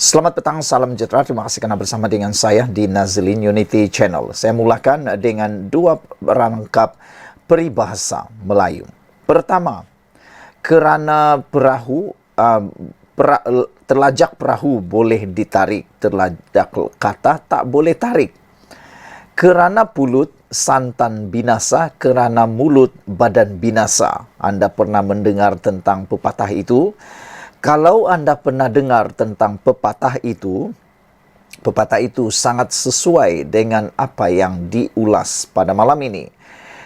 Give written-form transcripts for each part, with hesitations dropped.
Selamat petang, salam sejahtera. Terima kasih kerana bersama dengan saya di Nazlin Unity Channel. Saya mulakan dengan dua rangkap peribahasa Melayu. Pertama, kerana terlajak perahu boleh ditarik, terlajak kata tak boleh tarik. Kerana pulut santan binasa, kerana mulut badan binasa. Anda pernah mendengar tentang pepatah itu? Kalau anda pernah dengar tentang pepatah itu sangat sesuai dengan apa yang diulas pada malam ini.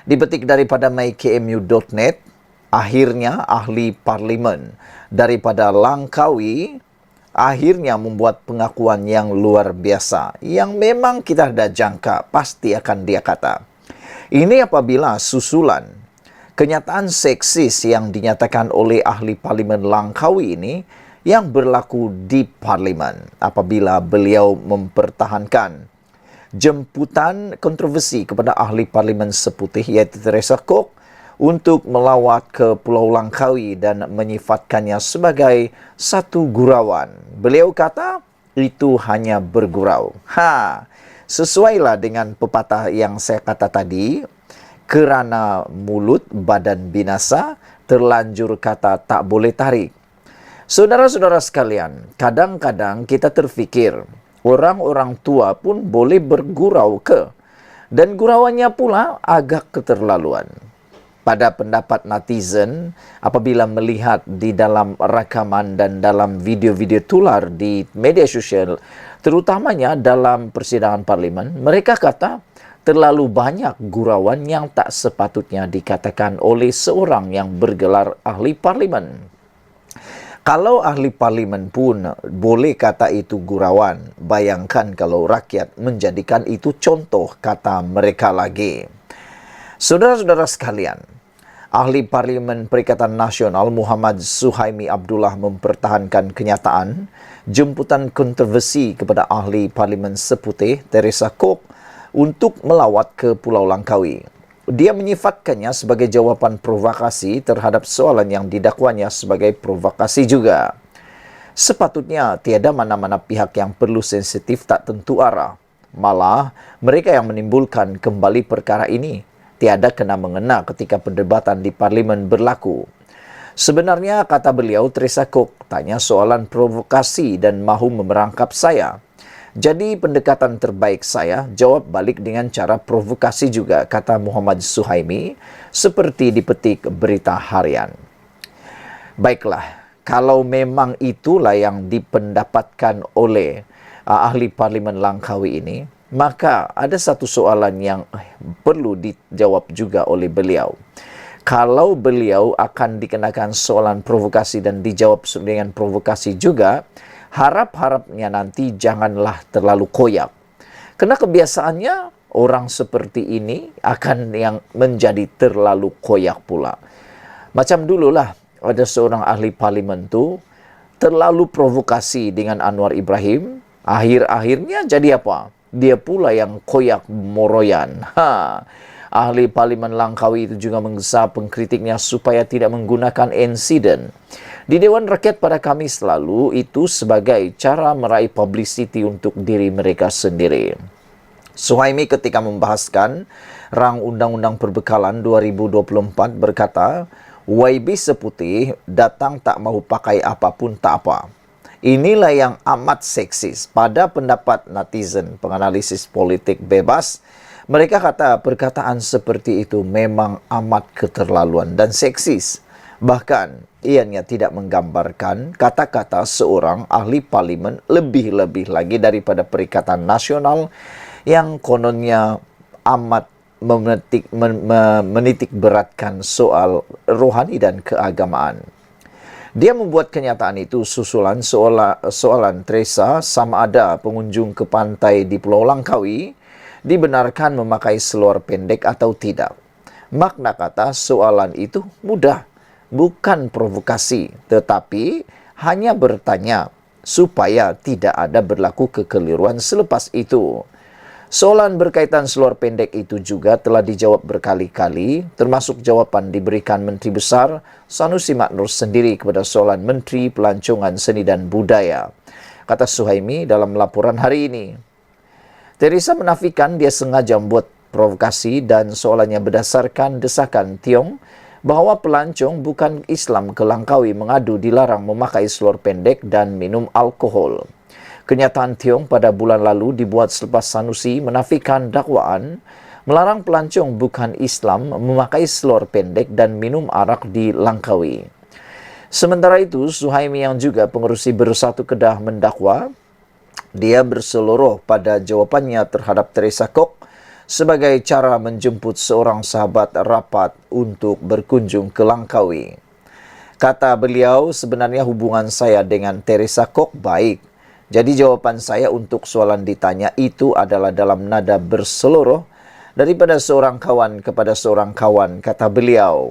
Dipetik daripada mykmu.net, akhirnya ahli parlimen daripada Langkawi akhirnya membuat pengakuan yang luar biasa, yang memang kita dah jangka pasti akan dia kata. Ini apabila susulan kenyataan seksis yang dinyatakan oleh ahli parlimen Langkawi ini yang berlaku di parlimen apabila beliau mempertahankan jemputan kontroversi kepada ahli parlimen seputih iaitu Teresa Kok untuk melawat ke Pulau Langkawi dan menyifatkannya sebagai satu gurauan. Beliau kata itu hanya bergurau. Sesuailah dengan pepatah yang saya kata tadi. Kerana mulut badan binasa, terlanjur kata tak boleh tarik. Saudara-saudara sekalian, kadang-kadang kita terfikir orang-orang tua pun boleh bergurau ke? Dan gurauannya pula agak keterlaluan. Pada pendapat netizen, apabila melihat di dalam rakaman dan dalam video-video tular di media sosial, terutamanya dalam persidangan parlimen, mereka kata terlalu banyak gurauan yang tak sepatutnya dikatakan oleh seorang yang bergelar ahli parlimen. Kalau ahli parlimen pun boleh kata itu gurauan, bayangkan kalau rakyat menjadikan itu contoh kata mereka lagi. Saudara-saudara sekalian, ahli parlimen Perikatan Nasional Muhammad Suhaimi Abdullah mempertahankan kenyataan jemputan kontroversi kepada ahli parlimen seputih Teresa Kok untuk melawat ke Pulau Langkawi. Dia menyifatkannya sebagai jawapan provokasi terhadap soalan yang didakwanya sebagai provokasi juga. Sepatutnya tiada mana-mana pihak yang perlu sensitif tak tentu arah. Malah, mereka yang menimbulkan kembali perkara ini tiada kena mengena ketika perdebatan di parlimen berlaku. Sebenarnya, kata beliau, Teresa Kok tanya soalan provokasi dan mahu memerangkap saya. Jadi pendekatan terbaik saya jawab balik dengan cara provokasi juga, kata Muhammad Suhaimi, seperti dipetik Berita Harian. Baiklah, kalau memang itulah yang dipendapatkan oleh ahli parlimen Langkawi ini, maka ada satu soalan yang perlu dijawab juga oleh beliau. Kalau beliau akan dikenakan soalan provokasi dan dijawab dengan provokasi juga, harap-harapnya nanti janganlah terlalu koyak. Kerana kebiasaannya orang seperti ini akan yang menjadi terlalu koyak pula. Macam dululah ada seorang ahli parlimen tu terlalu provokasi dengan Anwar Ibrahim. Akhir-akhirnya jadi apa? Dia pula yang koyak moroyan. Ahli parlimen Langkawi itu juga menggesa pengkritiknya supaya tidak menggunakan insiden di Dewan Rakyat pada Khamis lalu itu sebagai cara meraih publicity untuk diri mereka sendiri. Suhaimi ketika membahaskan rang Undang-Undang Perbekalan 2024 berkata, YB seputih datang tak mahu pakai apapun tak apa. Inilah yang amat seksis. Pada pendapat netizen penganalisis politik bebas, mereka kata perkataan seperti itu memang amat keterlaluan dan seksis. Bahkan, ianya tidak menggambarkan kata-kata seorang ahli parlimen lebih-lebih lagi daripada Perikatan Nasional yang kononnya amat menitik beratkan soal rohani dan keagamaan. Dia membuat kenyataan itu susulan soalan Teresa sama ada pengunjung ke pantai di Pulau Langkawi dibenarkan memakai seluar pendek atau tidak. Makna kata soalan itu mudah. Bukan provokasi, tetapi hanya bertanya supaya tidak ada berlaku kekeliruan selepas itu. Soalan berkaitan seluar pendek itu juga telah dijawab berkali-kali, termasuk jawapan diberikan Menteri Besar Sanusi Maknur sendiri kepada soalan Menteri Pelancongan Seni dan Budaya. kata Suhaimi dalam laporan hari ini. Teresa menafikan dia sengaja membuat provokasi dan soalannya berdasarkan desakan Tiong bahawa pelancong bukan Islam ke Langkawi mengadu dilarang memakai selor pendek dan minum alkohol. Kenyataan Tiong pada bulan lalu dibuat selepas Sanusi menafikan dakwaan melarang pelancong bukan Islam memakai selor pendek dan minum arak di Langkawi. Sementara itu, Suhaimi yang juga pengerusi Bersatu Kedah mendakwa dia berseluruh pada jawapannya terhadap Teresa Kok sebagai cara menjemput seorang sahabat rapat untuk berkunjung ke Langkawi. Kata beliau, sebenarnya hubungan saya dengan Teresa Kok baik. Jadi jawaban saya untuk soalan ditanya itu adalah dalam nada berseluruh daripada seorang kawan kepada seorang kawan, kata beliau.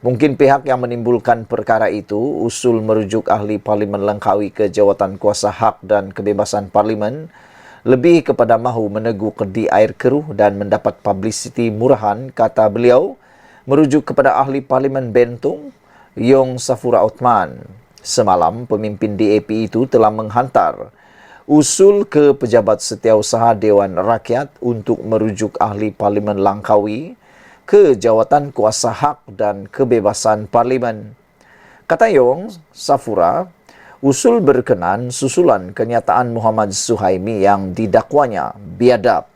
Mungkin pihak yang menimbulkan perkara itu usul merujuk ahli Parlimen Langkawi ke Jawatan Kuasa Hak dan Kebebasan Parlimen lebih kepada mahu meneguk di air keruh dan mendapat publicity murahan, kata beliau, merujuk kepada ahli Parlimen Bentong, Yong Safura Othman. Semalam, pemimpin DAP itu telah menghantar usul ke Pejabat Setiausaha Dewan Rakyat untuk merujuk ahli Parlimen Langkawi ke Jawatan Kuasa Hak dan Kebebasan Parlimen. Kata Yong Safura, usul berkenan susulan kenyataan Muhammad Suhaimi yang didakwanya biadab,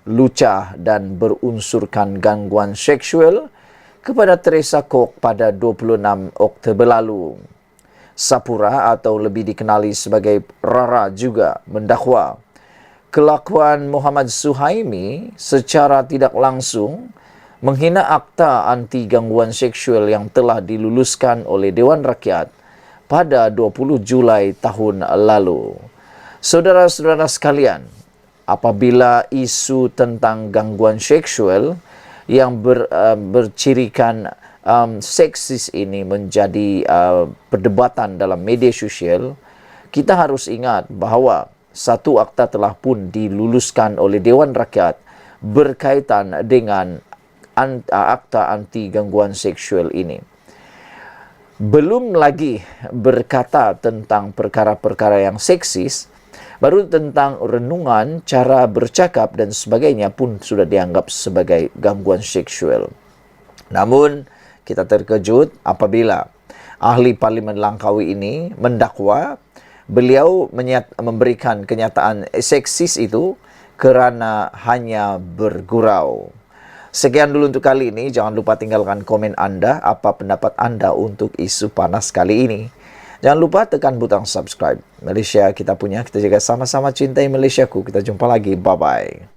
lucah dan berunsurkan gangguan seksual kepada Teresa Kok pada 26 Oktober lalu. Sapura atau lebih dikenali sebagai Rara juga mendakwa kelakuan Muhammad Suhaimi secara tidak langsung menghina akta anti gangguan seksual yang telah diluluskan oleh Dewan Rakyat pada 20 Julai tahun lalu. Saudara-saudara sekalian, apabila isu tentang gangguan seksual yang bercirikan seksis ini menjadi perdebatan dalam media sosial, kita harus ingat bahawa satu akta telah pun diluluskan oleh Dewan Rakyat berkaitan dengan akta anti gangguan seksual ini. Belum lagi berkata tentang perkara-perkara yang seksis, baru tentang renungan, cara bercakap dan sebagainya pun sudah dianggap sebagai gangguan seksual. Namun, kita terkejut apabila ahli Parlimen Langkawi ini mendakwa beliau memberikan kenyataan seksis itu kerana hanya bergurau. Sekian dulu untuk kali ini. Jangan lupa tinggalkan komen anda. Apa pendapat anda untuk isu panas kali ini? Jangan lupa tekan butang subscribe. Malaysia kita punya. Kita juga sama-sama cintai Malaysiaku. Kita jumpa lagi. Bye-bye.